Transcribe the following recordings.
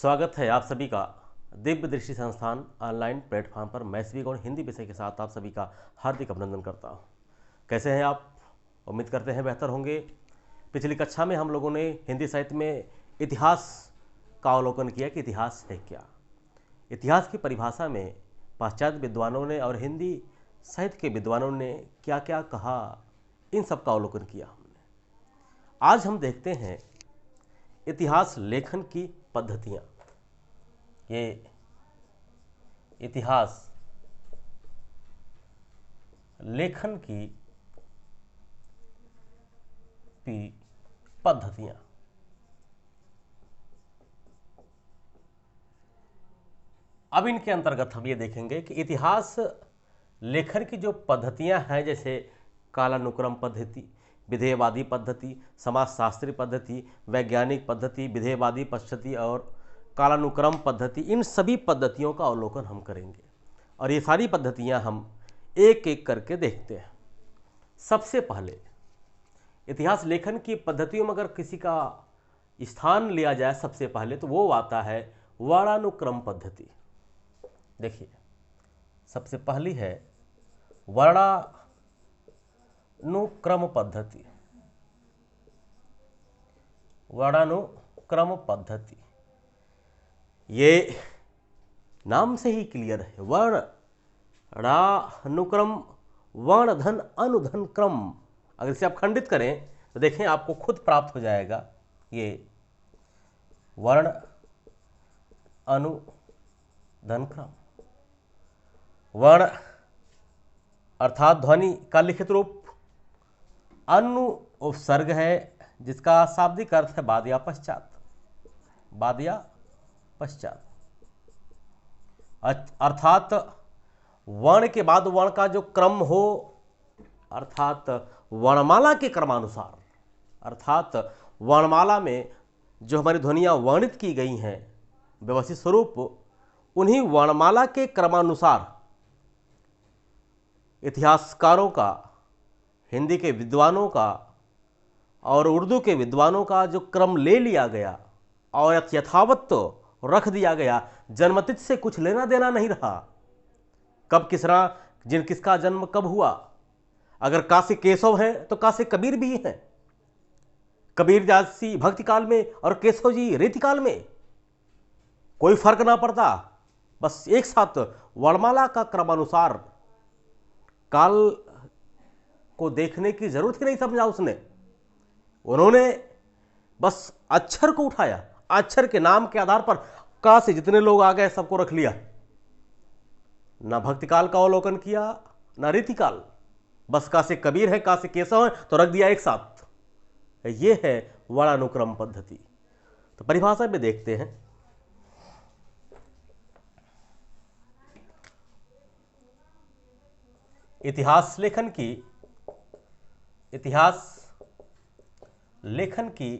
स्वागत है आप सभी का दिव्य दृष्टि संस्थान ऑनलाइन प्लेटफॉर्म पर। मैं श्री गौड़ हिंदी विषय के साथ आप सभी का हार्दिक अभिनंदन करता हूं। कैसे हैं आप? उम्मीद करते हैं बेहतर होंगे। पिछली कक्षा में हम लोगों ने हिंदी साहित्य में इतिहास का अवलोकन किया कि इतिहास है क्या। इतिहास की परिभाषा में पाश्चात्य विद्वानों ने और हिंदी साहित्य के विद्वानों ने क्या क्या कहा, इन सब का अवलोकन किया हमने। आज हम देखते हैं इतिहास लेखन की पद्धतियाँ। ये इतिहास लेखन की पद्धतियाँ। अब इनके अंतर्गत हम ये देखेंगे कि इतिहास लेखन की जो पद्धतियाँ हैं, जैसे कालानुक्रम पद्धति, विधेयवादी पद्धति, समाजशास्त्री पद्धति, वैज्ञानिक पद्धति, विधेयवादी पद्धति और कालानुक्रम पद्धति, इन सभी पद्धतियों का अवलोकन हम करेंगे और ये सारी पद्धतियां हम एक एक करके देखते हैं। सबसे पहले इतिहास लेखन की पद्धतियों में अगर किसी का स्थान लिया जाए सबसे पहले, तो वो आता है वर्णानुक्रम पद्धति। देखिए, सबसे पहली है वर्णानुक्रम पद्धति। वर्णानुक्रम पद्धति, ये नाम से ही क्लियर है। वर्णानुक्रम, वर्ण धन अनुधन क्रम। अगर इसे आप खंडित करें तो देखें आपको खुद प्राप्त हो जाएगा ये वर्ण अनुधन क्रम। वर्ण अर्थात ध्वनि का लिखित रूप, अनु उपसर्ग है जिसका शाब्दिक अर्थ है बाद या पश्चात। बाद या पश्चात अर्थात वर्ण के बाद वर्ण का जो क्रम हो, अर्थात वर्णमाला के क्रमानुसार, अर्थात वर्णमाला में जो हमारी ध्वनियाँ वर्णित की गई हैं व्यवस्थित स्वरूप, उन्हीं वर्णमाला के क्रमानुसार इतिहासकारों का, हिंदी के विद्वानों का और उर्दू के विद्वानों का जो क्रम ले लिया गया और यथावत तो रख दिया गया, जन्मतिथि से कुछ लेना देना नहीं रहा। कब किसका जन्म कब हुआ। अगर काशी केशव है तो काशी कबीर भी हैं। कबीर दास जी भक्ति काल में और केशव जी रीति काल में, कोई फर्क ना पड़ता। बस एक साथ वर्णमाला का क्रमानुसार, काल को देखने की जरूरत ही नहीं समझा उसने। उन्होंने बस अक्षर को उठाया, अक्षर के नाम के आधार पर का से जितने लोग आ गए सबको रख लिया। ना भक्ति काल का अवलोकन किया, ना रीति काल। बस का से कबीर है, का से केशव है तो रख दिया एक साथ। यह है वर्णानुक्रम पद्धति। तो परिभाषा में देखते हैं। इतिहास लेखन की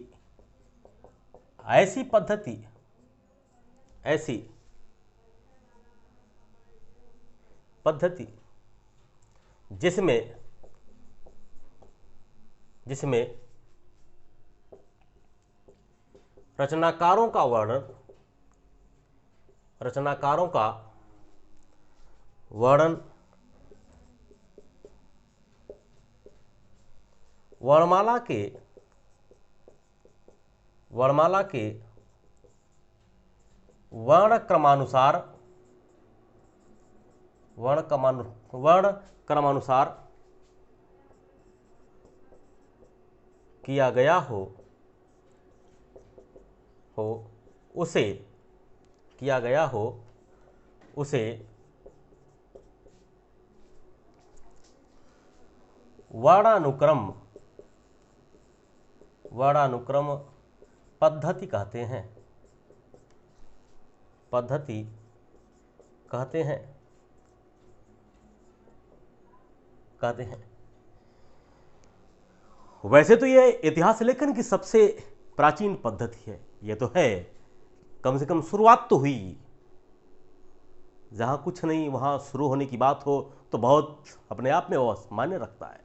ऐसी पद्धति, जिसमें रचनाकारों का वर्णन वर्णमाला के वर्ण क्रमानुसार किया गया हो उसे वर्णानुक्रम पद्धति कहते हैं। वैसे तो ये इतिहास लेखन की सबसे प्राचीन पद्धति है। ये तो है, कम से कम शुरुआत तो हुई। जहाँ कुछ नहीं वहाँ शुरू होने की बात हो तो बहुत अपने आप में वो मायने रखता है।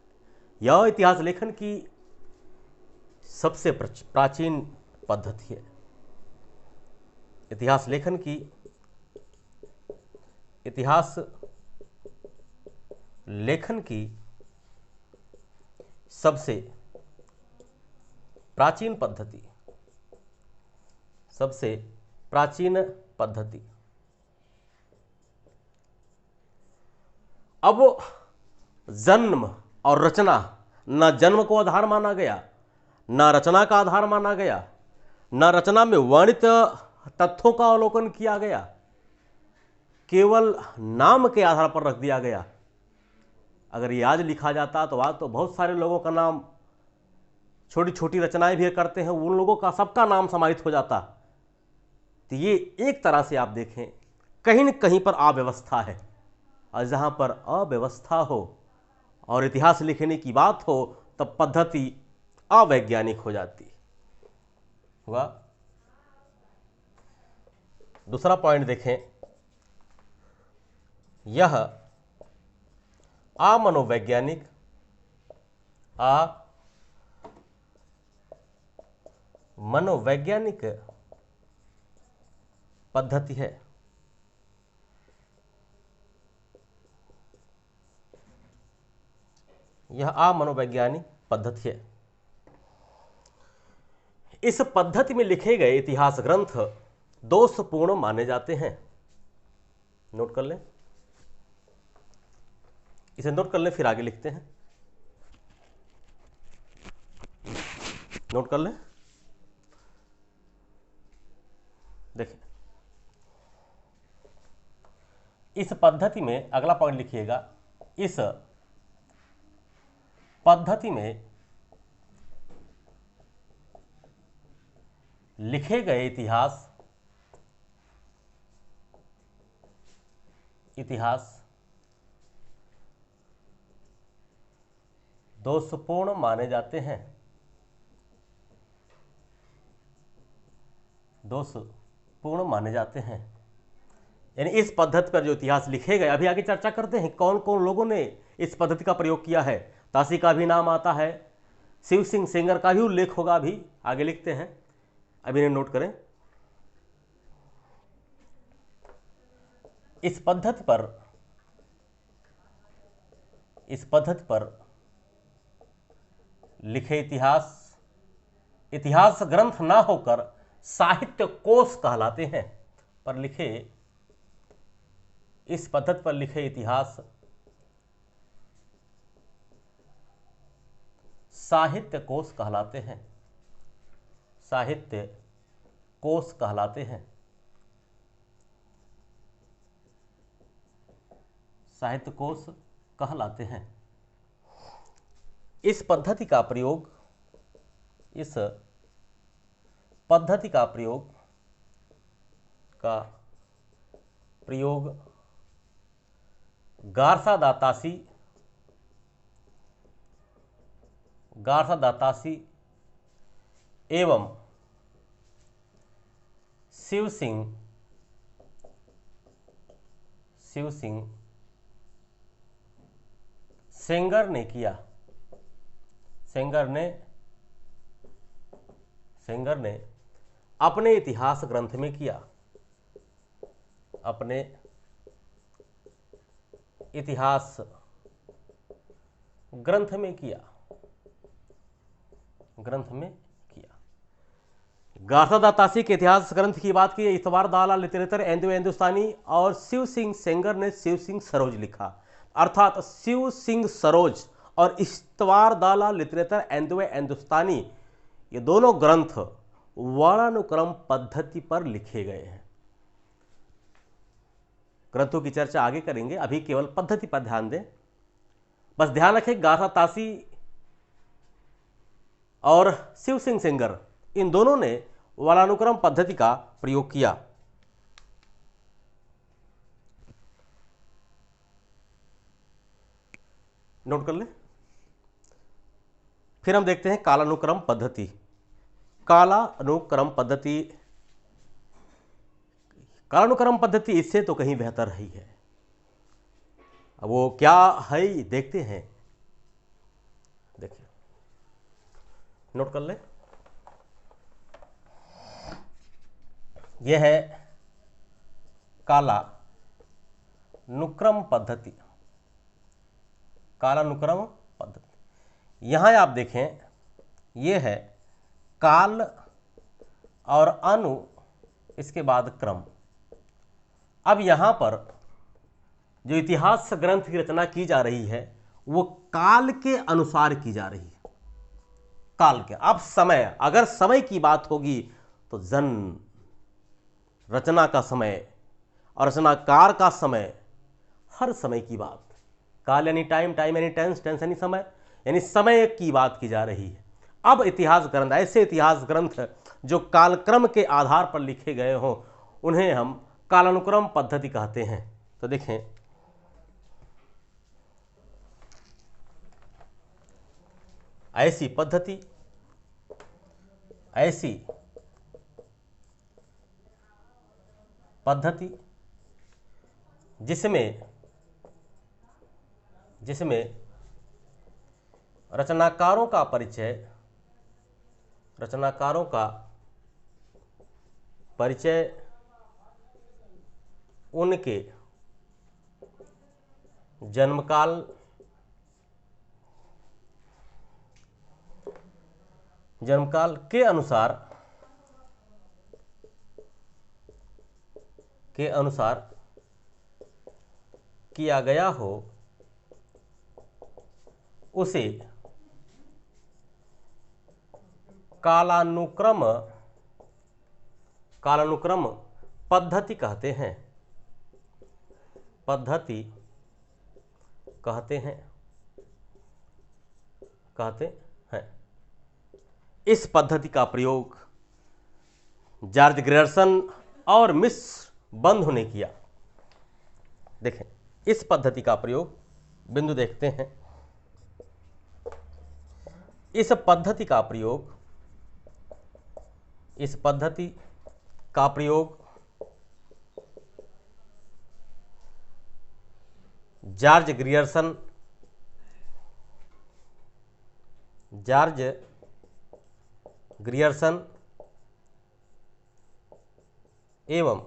यह इतिहास लेखन की सबसे प्राचीन पद्धति है। इतिहास लेखन की, इतिहास लेखन की सबसे प्राचीन पद्धति, सबसे प्राचीन पद्धति। अब जन्म और रचना, न जन्म को आधार माना गया, न रचना का आधार माना गया, न रचना में वर्णित तथ्यों का अवलोकन किया गया, केवल नाम के आधार पर रख दिया गया। अगर ये आज लिखा जाता तो आज तो बहुत सारे लोगों का नाम, छोटी छोटी रचनाएं भी करते हैं, उन लोगों का सबका नाम समाहित हो जाता। तो ये एक तरह से आप देखें कहीं न कहीं पर अव्यवस्था है, और जहां पर अव्यवस्था हो और इतिहास लिखने की बात हो तब पद्धति अवैज्ञानिक हो जाती होगा। दूसरा पॉइंट देखें, यह अमनोवैज्ञानिक मनोवैज्ञानिक पद्धति है। यह अमनोवैज्ञानिक पद्धति है। इस पद्धति में लिखे गए इतिहास ग्रंथ दोषपूर्ण माने जाते हैं। नोट कर लें, इसे नोट कर लें, फिर आगे लिखते हैं। नोट कर लें, देखिए इस पद्धति में, अगला पॉइंट लिखिएगा, इस पद्धति में लिखे गए इतिहास दोषपूर्ण माने जाते हैं। दोषपूर्ण माने जाते हैं, यानी इस पद्धति पर जो इतिहास लिखे गए, अभी आगे चर्चा करते हैं कौन कौन लोगों ने इस पद्धति का प्रयोग किया है। ताशी का भी नाम आता है, शिव सिंह सेंगर का भी उल्लेख होगा, अभी आगे लिखते हैं, अभी इन्हें नोट करें। इस पद्धति पर लिखे इतिहास ग्रंथ ना होकर साहित्य कोश कहलाते हैं। पर लिखे, इस पद्धति पर लिखे इतिहास साहित्य कोश कहलाते हैं। साहित्य कोश कहलाते हैं। साहित्य कोश कहलाते हैं। इस पद्धति का प्रयोग गारसा दातासी एवं शिव सिंह सेंगर ने किया। सेंगर ने अपने इतिहास ग्रंथ में किया। अपने इतिहास ग्रंथ में किया। गारसा दातासी के इतिहास ग्रंथ की बात की, इतवार दाला लिटरेचर एंडो हिंदुस्तानी, और शिव सिंह सेंगर ने शिव सिंह सरोज लिखा। अर्थात शिव सिंह सरोज और इतवार दाला लिटरेचर एंडो हिंदुस्तानी, ये दोनों ग्रंथ वर्णानुक्रम पद्धति पर लिखे गए हैं। ग्रंथों की चर्चा आगे करेंगे, अभी केवल पद्धति पर ध्यान दें। बस ध्यान रखें, गारसा तासी और शिव सिंह सेंगर, इन दोनों ने वर्णानुक्रम पद्धति का प्रयोग किया। नोट कर लें। फिर हम देखते हैं कालानुक्रम पद्धति। कालानुक्रम पद्धति इससे तो कहीं बेहतर ही है। अब वो क्या है देखते हैं। देखिए, नोट कर लें, यह है कालानुक्रम पद्धति। कालानुक्रम पद्धति, यहाँ आप देखें ये है काल और अनु, इसके बाद क्रम। अब यहाँ पर जो इतिहास ग्रंथ की रचना की जा रही है वो काल के अनुसार की जा रही है। काल के, अब समय, अगर समय की बात होगी तो जन्म, रचना का समय और रचनाकार का समय, हर समय की बात। काल यानी टाइम, टाइम यानी टेंस, टेंस यानी समय, यानी समय की बात की जा रही है। अब इतिहास ग्रंथ, ऐसे इतिहास ग्रंथ जो कालक्रम के आधार पर लिखे गए हों उन्हें हम कालानुक्रम पद्धति कहते हैं। तो देखें, ऐसी पद्धति, ऐसी पद्धति जिसमें रचनाकारों का परिचय, रचनाकारों का परिचय उनके जन्मकाल, जन्मकाल के अनुसार किया गया हो, उसे कालानुक्रम पद्धति कहते हैं। पद्धति कहते हैं। इस पद्धति का प्रयोग जॉर्ज ग्रियर्सन और मिस बंधु ने किया। देखें, इस पद्धति का प्रयोग, बिंदु देखते हैं, इस पद्धति का प्रयोग जॉर्ज ग्रियर्सन एवं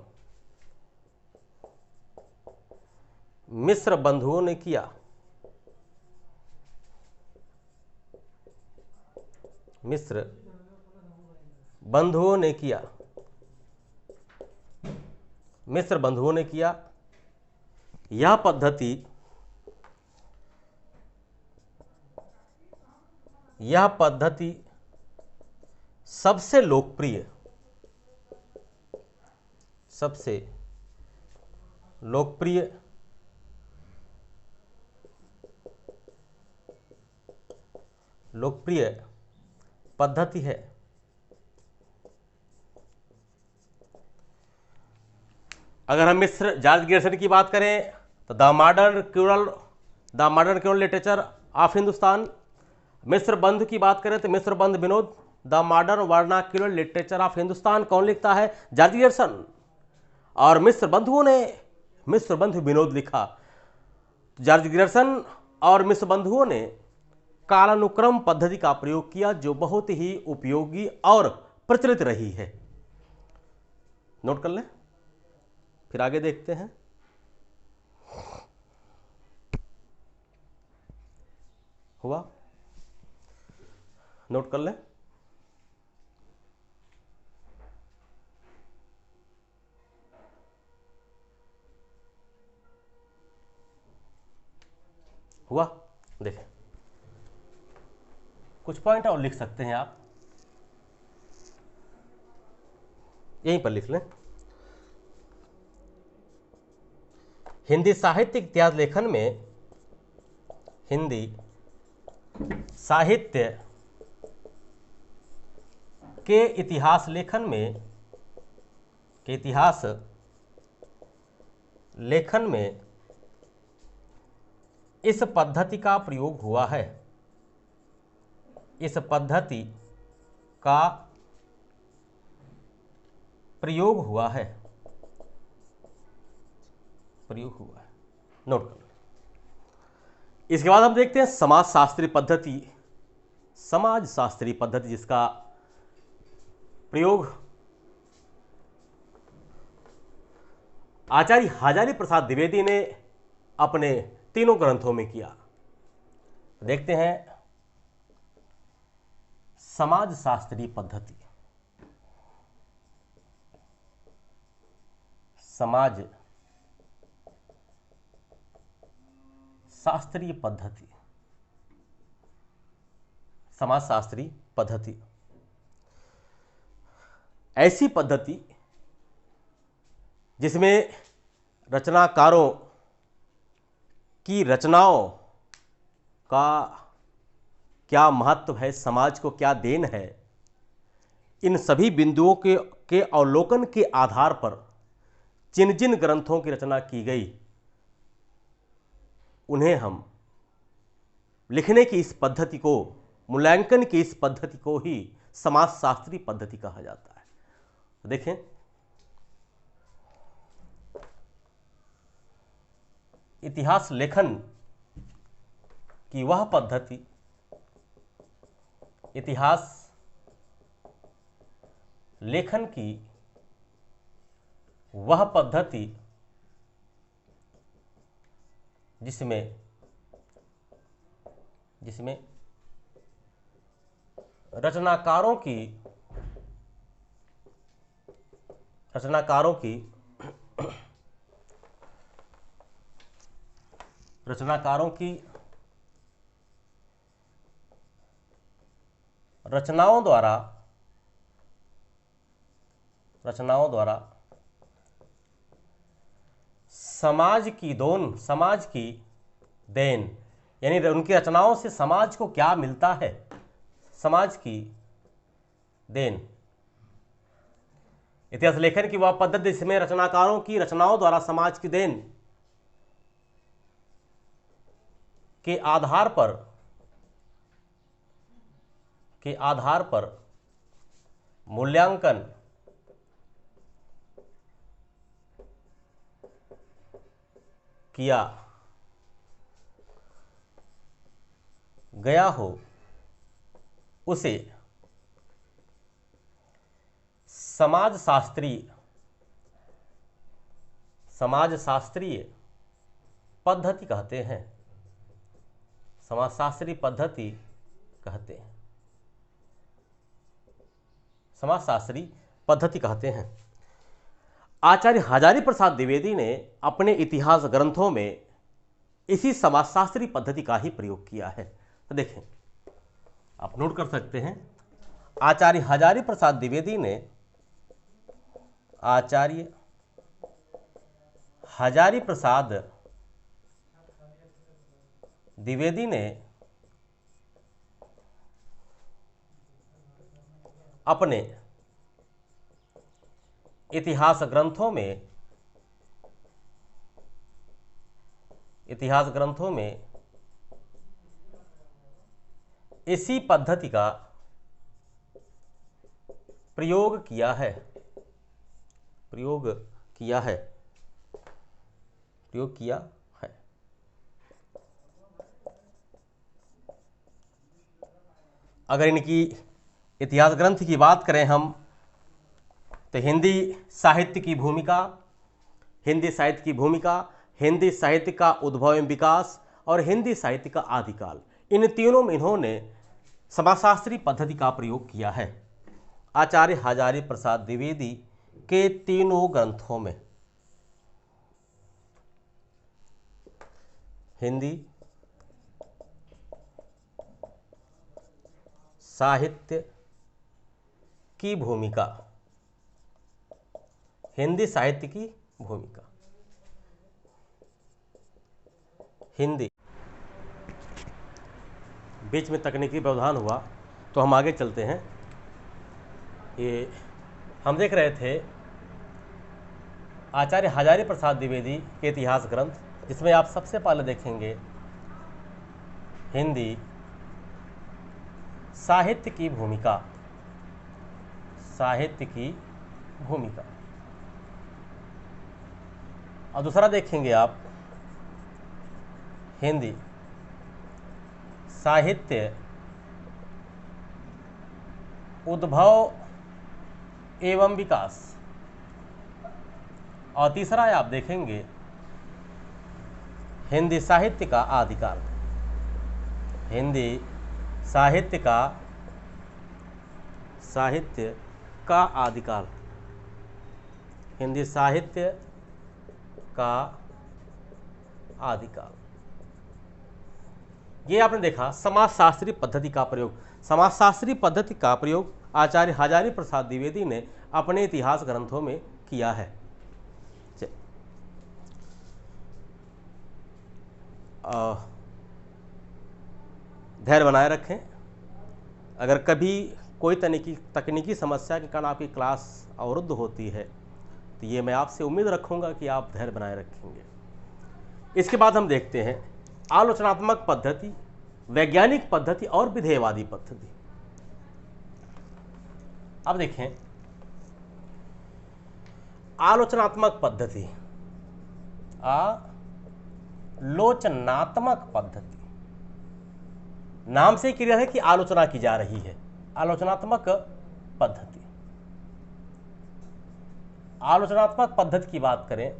मिस्र बंधुओं ने किया। मिस्र बंधुओं ने किया। यह पद्धति सबसे लोकप्रिय पद्धति है। अगर हम मिस्र जॉर्ज ग्रियर्सन की बात करें तो the modern crural literature of Hindustan. मिस्र बंधु की बात करें तो मिस्र बंधु Vinod, the modern vernacular literature of Hindustan. कौन लिखता है? George Grierson. और मिस्र बंधु विनोद लिखा। जॉर्ज ग्रियर्सन और मिस्र बंधुओं ने कालानुक्रम पद्धति का प्रयोग किया, जो बहुत ही उपयोगी और प्रचलित रही है। नोट कर लें, फिर आगे देखते हैं। हुआ? नोट कर लें। हुआ? देखें, कुछ पॉइंट और लिख सकते हैं आप, यहीं पर लिख लें। हिंदी साहित्यिक इतिहास लेखन में, हिंदी साहित्य के इतिहास लेखन में इस पद्धति का प्रयोग हुआ है। इस पद्धति का प्रयोग हुआ है। नोट कर लो। इसके बाद हम देखते हैं समाजशास्त्री पद्धति, जिसका प्रयोग आचार्य हजारी प्रसाद द्विवेदी ने अपने तीनों ग्रंथों में किया। देखते हैं समाज शास्त्रीय पद्धति। समाज शास्त्रीय पद्धति, समाज शास्त्रीय पद्धति ऐसी पद्धति जिसमें रचनाकारों की रचनाओं का क्या महत्व है, समाज को क्या देन है, इन सभी बिंदुओं के अवलोकन के आधार पर जिन जिन ग्रंथों की रचना की गई उन्हें हम लिखने की इस पद्धति को, मूल्यांकन की इस पद्धति को ही समाजशास्त्रीय पद्धति कहा जाता है। देखें, इतिहास लेखन की वह पद्धति, इतिहास लेखन की वह पद्धति जिसमें रचनाकारों की रचनाओं द्वारा समाज की देन, यानी उनकी रचनाओं से समाज को क्या मिलता है, समाज की देन। इतिहास लेखन की वह पद्धति जिसमें रचनाकारों की रचनाओं द्वारा समाज की देन के आधार पर मूल्यांकन किया गया हो, उसे समाज शास्त्रीय पद्धति कहते हैं। समाजशास्त्रीय पद्धति कहते हैं, समाजशास्त्रीय पद्धति कहते हैं। आचार्य हजारी प्रसाद द्विवेदी ने अपने इतिहास ग्रंथों में इसी समाजशास्त्रीय पद्धति का ही प्रयोग किया है। तो देखें, आप नोट कर सकते हैं, आचार्य हजारी प्रसाद द्विवेदी ने अपने इतिहास ग्रंथों में इसी पद्धति का प्रयोग किया है। अगर इनकी इतिहास ग्रंथ की बात करें हम, तो हिंदी साहित्य की भूमिका, हिंदी साहित्य का उद्भव एवं विकास और हिंदी साहित्य का आदिकाल, इन तीनों में इन्होंने समाजशास्त्रीय पद्धति का प्रयोग किया है। आचार्य हजारी प्रसाद द्विवेदी के तीनों ग्रंथों में, हिंदी साहित्य की भूमिका, हिंदी साहित्य की भूमिका, हिंदी, बीच में तकनीकी व्यवधान हुआ तो हम आगे चलते हैं। ये हम देख रहे थे आचार्य हजारी प्रसाद द्विवेदी के इतिहास ग्रंथ, जिसमें आप सबसे पहले देखेंगे हिंदी साहित्य की भूमिका, और दूसरा देखेंगे आप हिंदी साहित्य उद्भव एवं विकास, और तीसरा है आप देखेंगे हिंदी साहित्य का आदिकाल। हिंदी साहित्य का आदिकाल। हिंदी साहित्य का आदिकाल। ये आपने देखा समाजशास्त्री पद्धति का प्रयोग। समाजशास्त्री पद्धति का प्रयोग आचार्य हजारी प्रसाद द्विवेदी ने अपने इतिहास ग्रंथों में किया है। धैर्य बनाए रखें। अगर कभी कोई तकनीकी समस्या के कारण आपकी क्लास अवरुद्ध होती है तो ये मैं आपसे उम्मीद रखूंगा कि आप धैर्य बनाए रखेंगे। इसके बाद हम देखते हैं आलोचनात्मक पद्धति, वैज्ञानिक पद्धति और विधेयवादी पद्धति। अब देखें आलोचनात्मक पद्धति। आलोचनात्मक पद्धति नाम से क्लियर है कि आलोचना की जा रही है। आलोचनात्मक पद्धति। आलोचनात्मक पद्धति की बात करें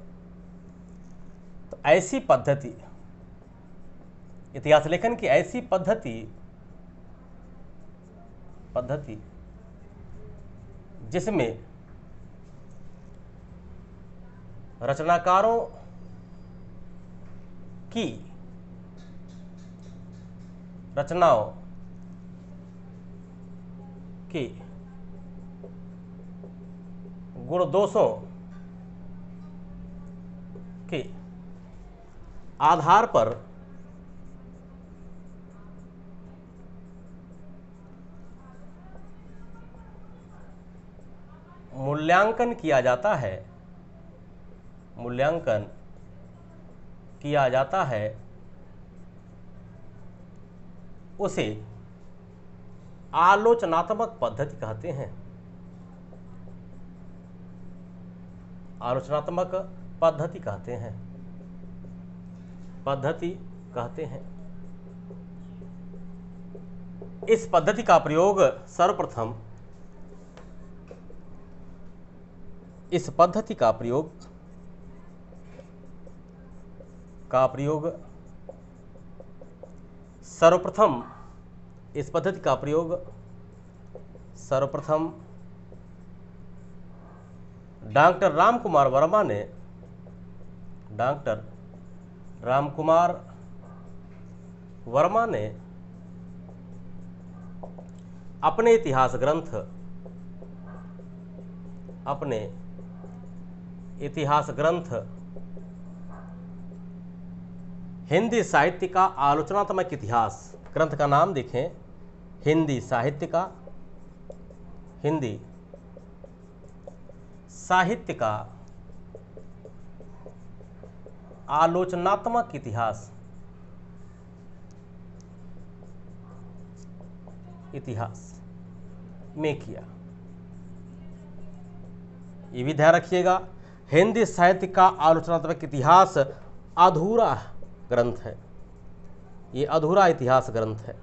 तो ऐसी पद्धति, इतिहास लेखन की ऐसी पद्धति जिसमें रचनाकारों की रचनाओं की गुण दोषों के आधार पर मूल्यांकन किया जाता है। मूल्यांकन किया जाता है उसे आलोचनात्मक पद्धति कहते हैं। आलोचनात्मक पद्धति कहते हैं। इस पद्धति का प्रयोग सर्वप्रथम इस पद्धति का प्रयोग सर्वप्रथम डॉक्टर रामकुमार वर्मा ने अपने इतिहास ग्रंथ हिंदी साहित्य का आलोचनात्मक इतिहास ग्रंथ का नाम देखें, हिंदी साहित्य का आलोचनात्मक इतिहास में किया। ये भी ध्यान रखिएगा, हिंदी साहित्य का आलोचनात्मक इतिहास अधूरा ग्रंथ है। ये अधूरा इतिहास ग्रंथ है।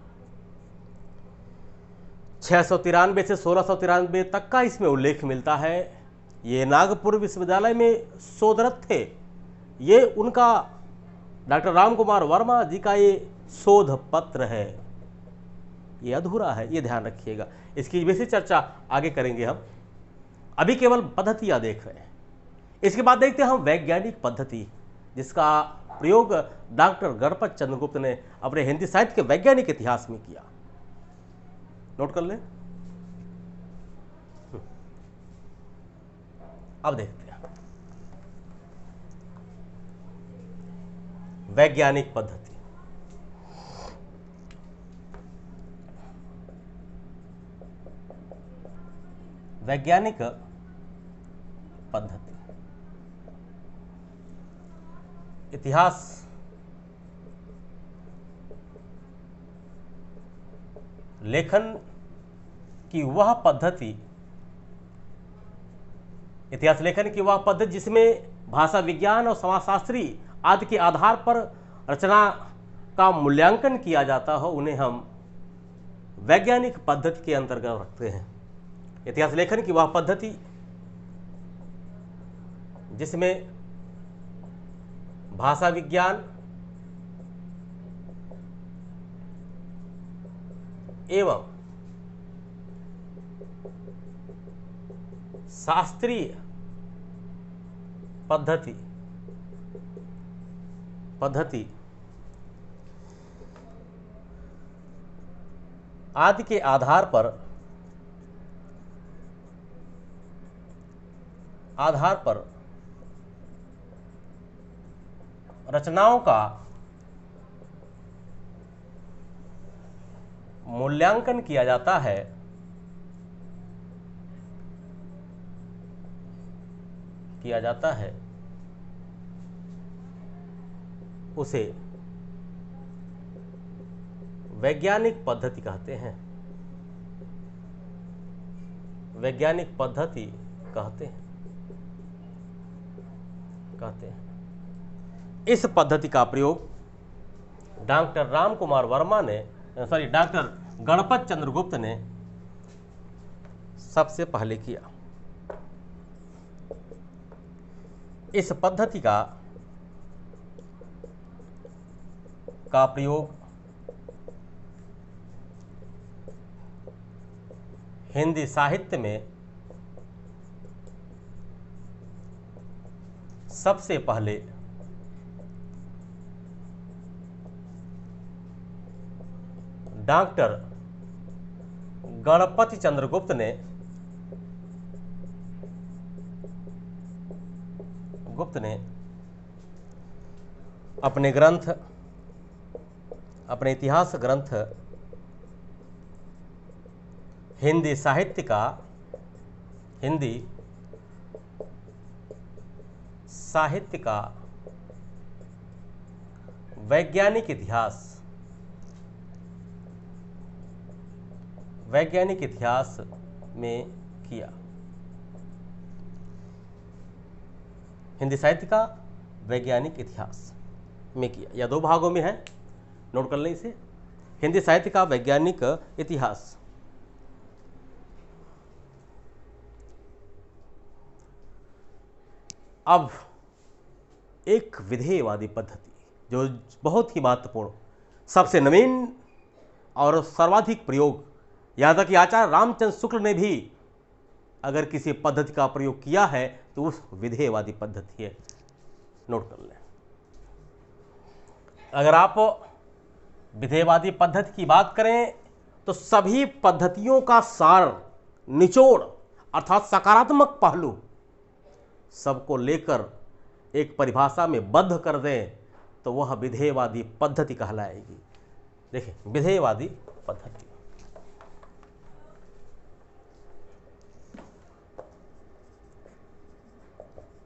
693 से 1693 तक का इसमें उल्लेख मिलता है। ये नागपुर विश्वविद्यालय में शोधरत थे। ये उनका डॉक्टर रामकुमार वर्मा जी का ये शोध पत्र है। ये अधूरा है, ये ध्यान रखिएगा। इसकी विशेष चर्चा आगे करेंगे हम, अभी केवल पद्धतियां देख रहे हैं। इसके बाद देखते हैं हम वैज्ञानिक पद्धति, जिसका प्रयोग डॉक्टर गणपत चंद्रगुप्त ने अपने हिंदी साहित्य के वैज्ञानिक इतिहास में किया। नोट कर लें। अब देखते हैं वैज्ञानिक पद्धति। वैज्ञानिक पद्धति इतिहास लेखन की वह पद्धति जिसमें भाषा विज्ञान और समाजशास्त्री आदि के आधार पर रचना का मूल्यांकन किया जाता हो, उन्हें हम वैज्ञानिक पद्धति के अंतर्गत रखते हैं। इतिहास लेखन की वह पद्धति जिसमें भाषा विज्ञान एवं शास्त्रीय पद्धति आदि के आधार पर रचनाओं का मूल्यांकन किया जाता है, उसे वैज्ञानिक पद्धति कहते हैं। इस पद्धति का प्रयोग डॉक्टर गणपत चंद्रगुप्त ने सबसे पहले किया। इस पद्धति का प्रयोग हिंदी साहित्य में सबसे पहले डॉक्टर गणपति चंद्रगुप्त ने अपने इतिहास ग्रंथ हिंदी साहित्य का वैज्ञानिक इतिहास में किया। हिंदी साहित्य का वैज्ञानिक इतिहास में किया। यह दो भागों में है, नोट कर लें इसे। हिंदी साहित्य का वैज्ञानिक इतिहास। अब एक विधेयवादी पद्धति जो बहुत ही महत्वपूर्ण, सबसे नवीन और सर्वाधिक प्रयोग, यहाँ तक कि आचार्य रामचंद्र शुक्ल ने भी अगर किसी पद्धति का प्रयोग किया है तो उस विधेयवादी पद्धति है। नोट कर लें। अगर आप विधेयवादी पद्धति की बात करें तो सभी पद्धतियों का सार, निचोड़ अर्थात सकारात्मक पहलू सबको लेकर एक परिभाषा में बद्ध कर दें तो वह विधेयवादी पद्धति कहलाएगी। देखिए, विधेयवादी पद्धति।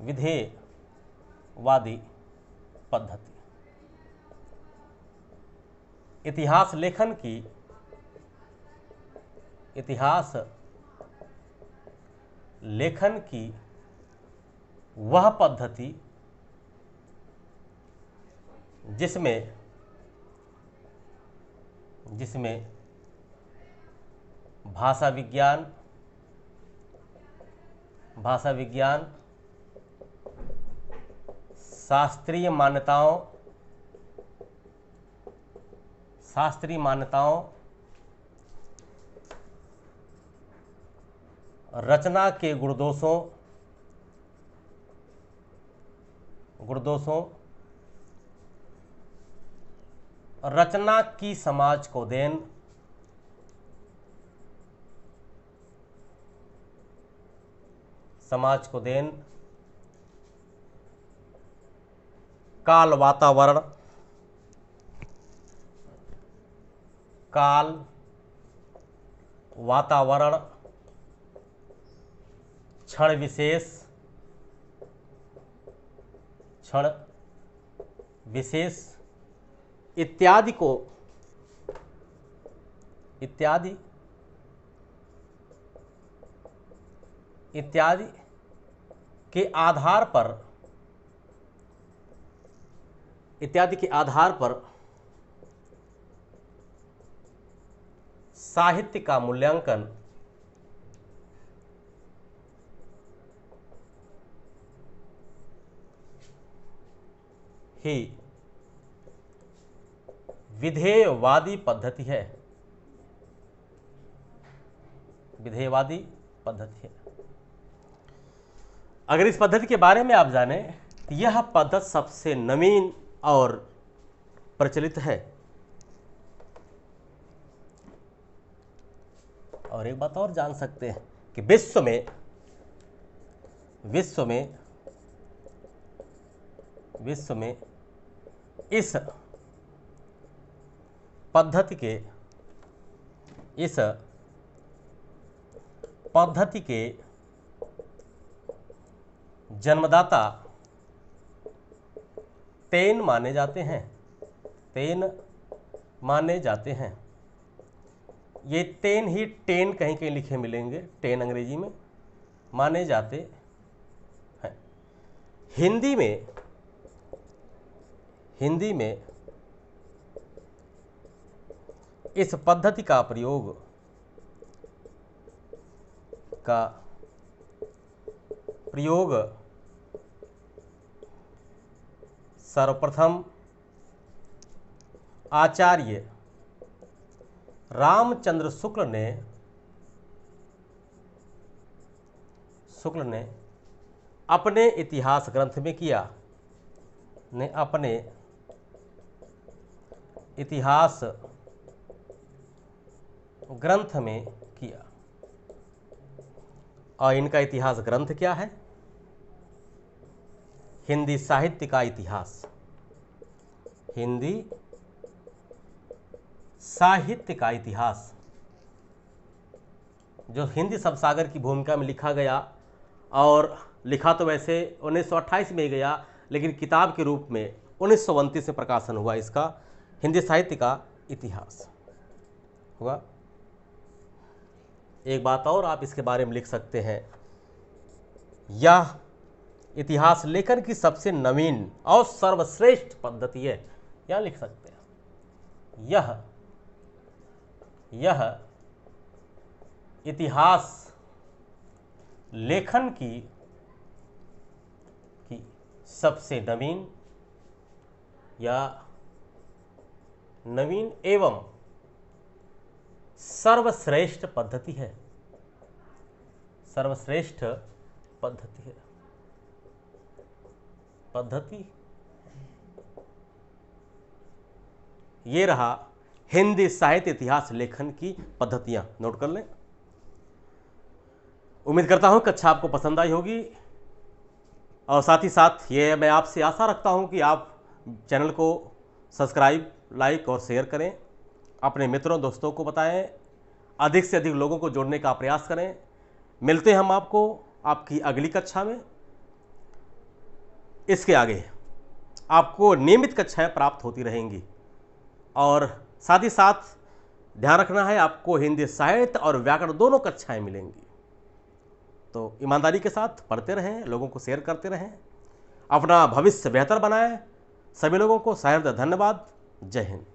विधेयवादी पद्धति इतिहास लेखन की वह पद्धति जिसमें भाषा विज्ञान, शास्त्रीय मान्यताओं, रचना के गुणदोषों, रचना की समाज को देन, काल वातावरण, क्षण विशेष इत्यादि के आधार पर साहित्य का मूल्यांकन ही विधेयवादी पद्धति है। विधेयवादी पद्धति है। अगर इस पद्धति के बारे में आप जाने तो यह पद्धति सबसे नवीन और प्रचलित है। और एक बात और जान सकते हैं कि विश्व में इस पद्धति के जन्मदाता टेन माने जाते हैं। ये टेन ही टेन कहीं कहीं लिखे मिलेंगे, टेन अंग्रेजी में माने जाते हैं। हिंदी में इस पद्धति का प्रयोग सर्वप्रथम आचार्य रामचंद्र शुक्ल ने अपने इतिहास ग्रंथ में किया। और इनका इतिहास ग्रंथ क्या है? हिंदी साहित्य का इतिहास। हिंदी साहित्य का इतिहास, जो हिंदी शब्दसागर की भूमिका में लिखा गया, और लिखा तो वैसे 1928 में गया, लेकिन किताब के रूप में 1929 में प्रकाशन हुआ इसका, हिंदी साहित्य का इतिहास हुआ। एक बात और आप इसके बारे में लिख सकते हैं, यह इतिहास लेखन की सबसे नवीन और सर्वश्रेष्ठ पद्धति है। यह लिख सकते हैं, यह इतिहास लेखन की सबसे नवीन एवं सर्वश्रेष्ठ पद्धति है। ये रहा हिंदी साहित्य इतिहास लेखन की पद्धतियां, नोट कर लें। उम्मीद करता हूं कक्षा आपको पसंद आई होगी, और साथ ही साथ ये मैं आपसे आशा रखता हूं कि आप चैनल को सब्सक्राइब, लाइक और शेयर करें, अपने मित्रों दोस्तों को बताएं, अधिक से अधिक लोगों को जोड़ने का प्रयास करें। मिलते हैं हम आपको आपकी अगली कक्षा में। इसके आगे आपको नियमित कक्षाएं प्राप्त होती रहेंगी, और साथ ही साथ ध्यान रखना है आपको हिंदी साहित्य और व्याकरण दोनों कक्षाएं मिलेंगी। तो ईमानदारी के साथ पढ़ते रहें, लोगों को शेयर करते रहें, अपना भविष्य बेहतर बनाएं। सभी लोगों को सहृदय धन्यवाद। जय हिंद।